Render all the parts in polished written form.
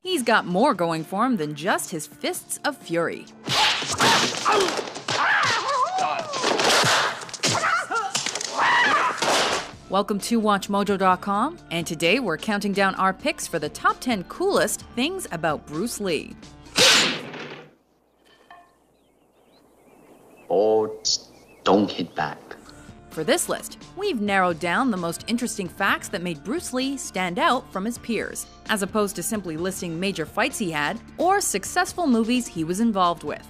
He's got more going for him than just his fists of fury. Welcome to WatchMojo.com, and today we're counting down our picks for the top 10 coolest things about Bruce Lee. Boards don't hit back. For this list, we've narrowed down the most interesting facts that made Bruce Lee stand out from his peers, as opposed to simply listing major fights he had or successful movies he was involved with.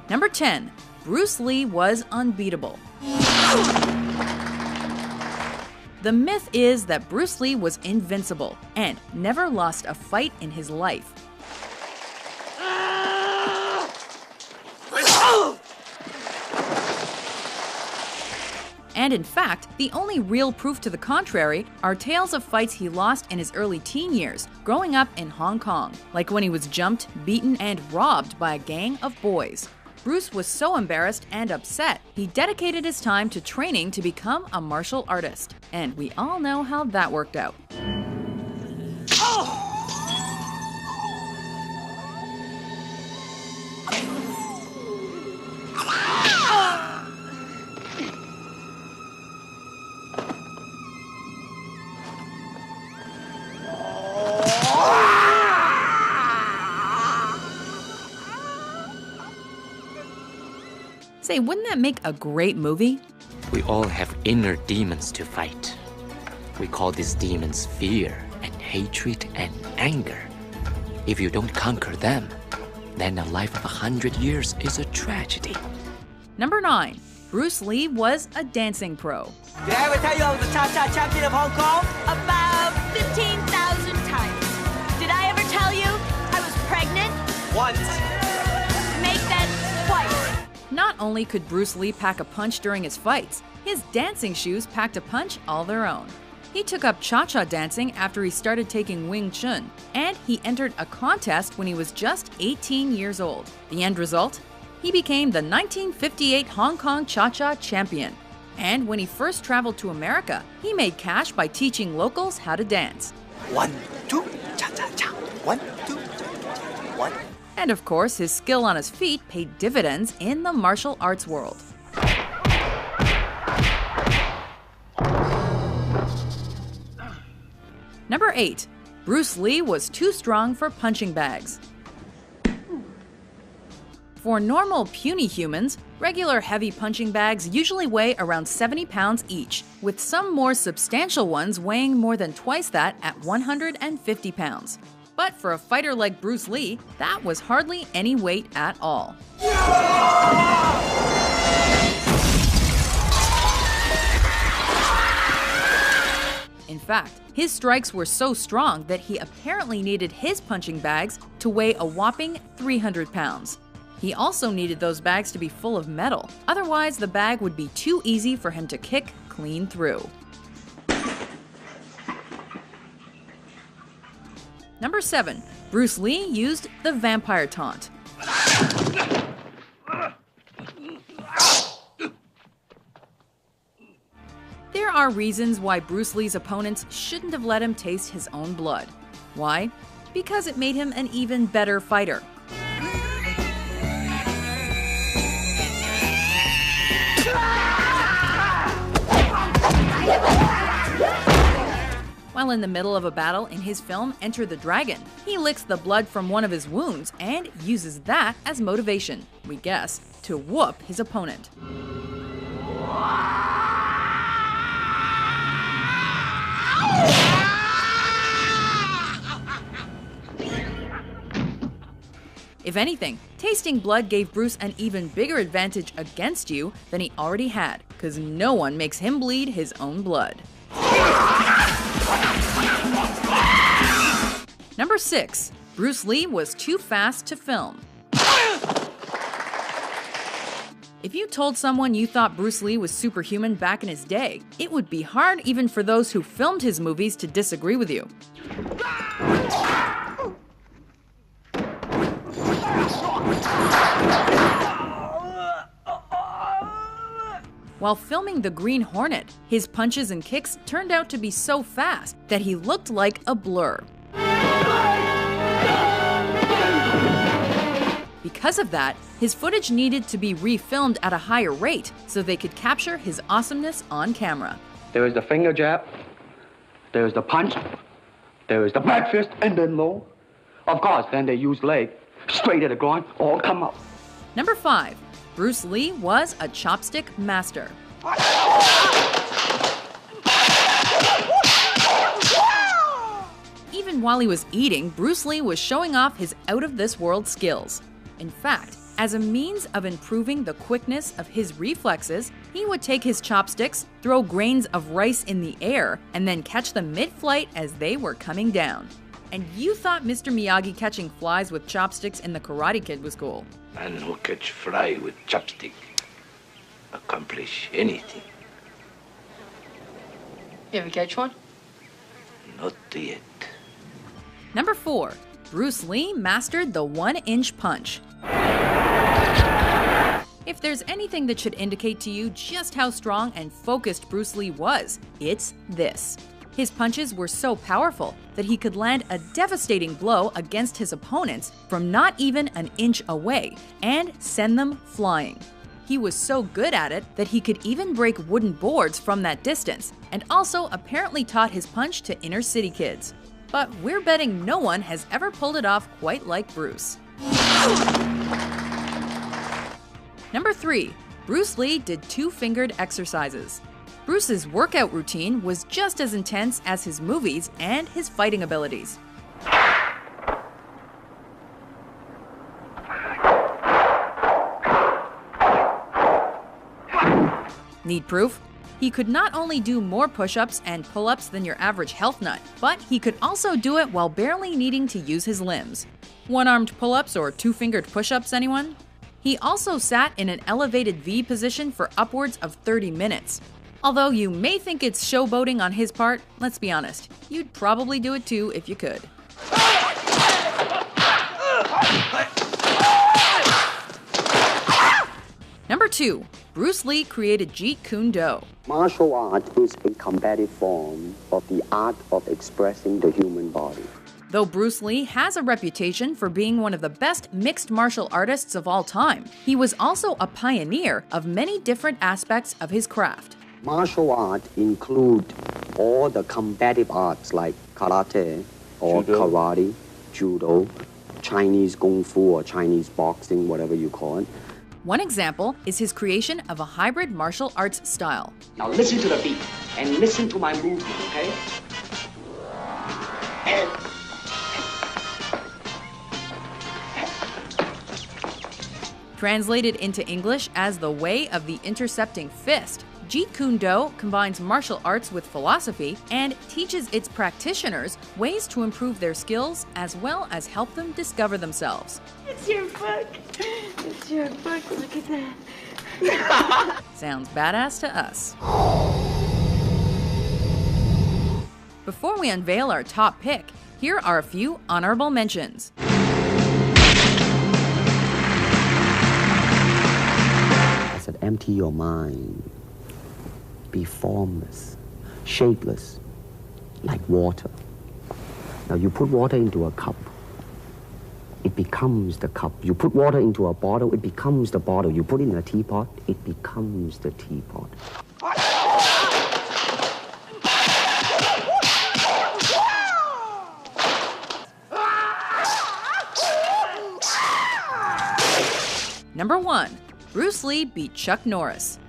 Number 10. Bruce Lee was unbeatable. The myth is that Bruce Lee was invincible and never lost a fight in his life. And in fact, the only real proof to the contrary are tales of fights he lost in his early teen years, growing up in Hong Kong, like when he was jumped, beaten, and robbed by a gang of boys. Bruce was so embarrassed and upset, he dedicated his time to training to become a martial artist. And we all know how that worked out. Say, wouldn't that make a great movie? We all have inner demons to fight. We call these demons fear and hatred and anger. If you don't conquer them, then a life of 100 years is a tragedy. Number 9. Bruce Lee was a dancing pro. Did I ever tell you I was the Cha-Cha champion of Hong Kong? About 15,000 times. Did I ever tell you I was pregnant? Once. Make that twice. Not only could Bruce Lee pack a punch during his fights, his dancing shoes packed a punch all their own. He took up cha-cha dancing after he started taking Wing Chun, and he entered a contest when he was just 18 years old. The end result? He became the 1958 Hong Kong Cha-Cha champion. And when he first traveled to America, he made cash by teaching locals how to dance. 1, 2, cha-cha-cha. 1, 2, cha-cha-cha. 1. And of course, his skill on his feet paid dividends in the martial arts world. Number 8. Bruce Lee was too strong for punching bags. For normal, puny humans, regular heavy punching bags usually weigh around 70 pounds each, with some more substantial ones weighing more than twice that at 150 pounds. But for a fighter like Bruce Lee, that was hardly any weight at all. In fact, his strikes were so strong that he apparently needed his punching bags to weigh a whopping 300 pounds. He also needed those bags to be full of metal, otherwise the bag would be too easy for him to kick clean through. Number 7. Bruce Lee used the vampire taunt. There are reasons why Bruce Lee's opponents shouldn't have let him taste his own blood. Why? Because it made him an even better fighter. While in the middle of a battle in his film Enter the Dragon, he licks the blood from one of his wounds and uses that as motivation, we guess, to whoop his opponent. If anything, tasting blood gave Bruce an even bigger advantage against you than he already had, because no one makes him bleed his own blood. Number 6. Bruce Lee was too fast to film. If you told someone you thought Bruce Lee was superhuman back in his day, it would be hard even for those who filmed his movies to disagree with you. While filming The Green Hornet, his punches and kicks turned out to be so fast that he looked like a blur. Because of that, his footage needed to be refilmed at a higher rate so they could capture his awesomeness on camera. There is the finger jab, there is the punch, there is the back fist, and then low. Of course, then they use leg, straight at the groin, all come up. Number 5. Bruce Lee was a chopstick master. Even while he was eating, Bruce Lee was showing off his out-of-this-world skills. In fact, as a means of improving the quickness of his reflexes, he would take his chopsticks, throw grains of rice in the air, and then catch them mid-flight as they were coming down. And you thought Mr. Miyagi catching flies with chopsticks in The Karate Kid was cool. Man who catch fly with chopstick accomplish anything. You ever catch one? Not yet. Number 4. Bruce Lee mastered the 1-inch punch. If there's anything that should indicate to you just how strong and focused Bruce Lee was, it's this. His punches were so powerful that he could land a devastating blow against his opponents from not even an inch away and send them flying. He was so good at it that he could even break wooden boards from that distance, and also apparently taught his punch to inner city kids. But we're betting no one has ever pulled it off quite like Bruce. Number 3. Bruce Lee did 2-fingered exercises. Bruce's workout routine was just as intense as his movies and his fighting abilities. Need proof? He could not only do more push-ups and pull-ups than your average health nut, but he could also do it while barely needing to use his limbs. One-armed pull-ups or 2-fingered push-ups, anyone? He also sat in an elevated V position for upwards of 30 minutes. Although you may think it's showboating on his part, let's be honest, you'd probably do it too if you could. Number 2. Bruce Lee created Jeet Kune Do. Martial art is a combative form of the art of expressing the human body. Though Bruce Lee has a reputation for being one of the best mixed martial artists of all time, he was also a pioneer of many different aspects of his craft. Martial art include all the combative arts like karate or karate, judo, Chinese kung fu or Chinese boxing, whatever you call it. One example is his creation of a hybrid martial arts style. Now listen to the beat and listen to my movement, okay? And Translated into English as the way of the intercepting fist, Jeet Kune Do combines martial arts with philosophy and teaches its practitioners ways to improve their skills as well as help them discover themselves. It's your book. It's your book. Look at that. Sounds badass to us. Before we unveil our top pick, here are a few honorable mentions. I said, empty your mind. Be formless, shapeless, like water. Now you put water into a cup, it becomes the cup. You put water into a bottle, it becomes the bottle. You put it in a teapot, it becomes the teapot. Number 1. Bruce Lee beat Chuck Norris.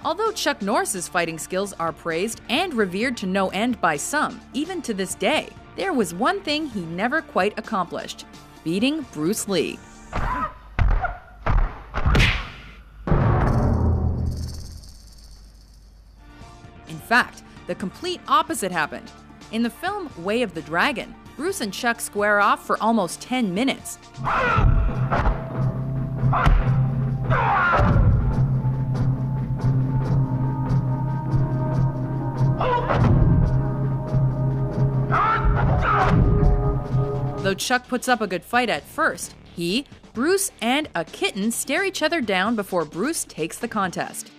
Although Chuck Norris's fighting skills are praised and revered to no end by some, even to this day, there was one thing he never quite accomplished: beating Bruce Lee. In fact, the complete opposite happened. In the film Way of the Dragon, Bruce and Chuck square off for almost 10 minutes. Though Chuck puts up a good fight at first, he, Bruce, and a kitten stare each other down before Bruce takes the contest.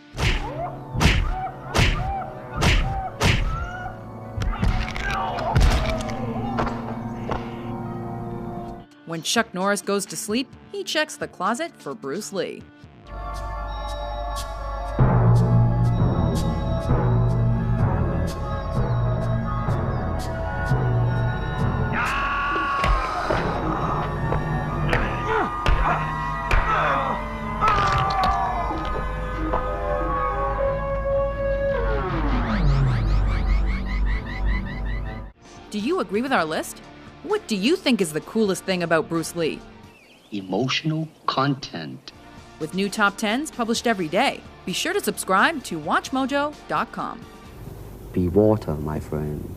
When Chuck Norris goes to sleep, he checks the closet for Bruce Lee. Do you agree with our list? What do you think is the coolest thing about Bruce Lee? Emotional content. With new top 10s published every day, be sure to subscribe to WatchMojo.com. Be water, my friend.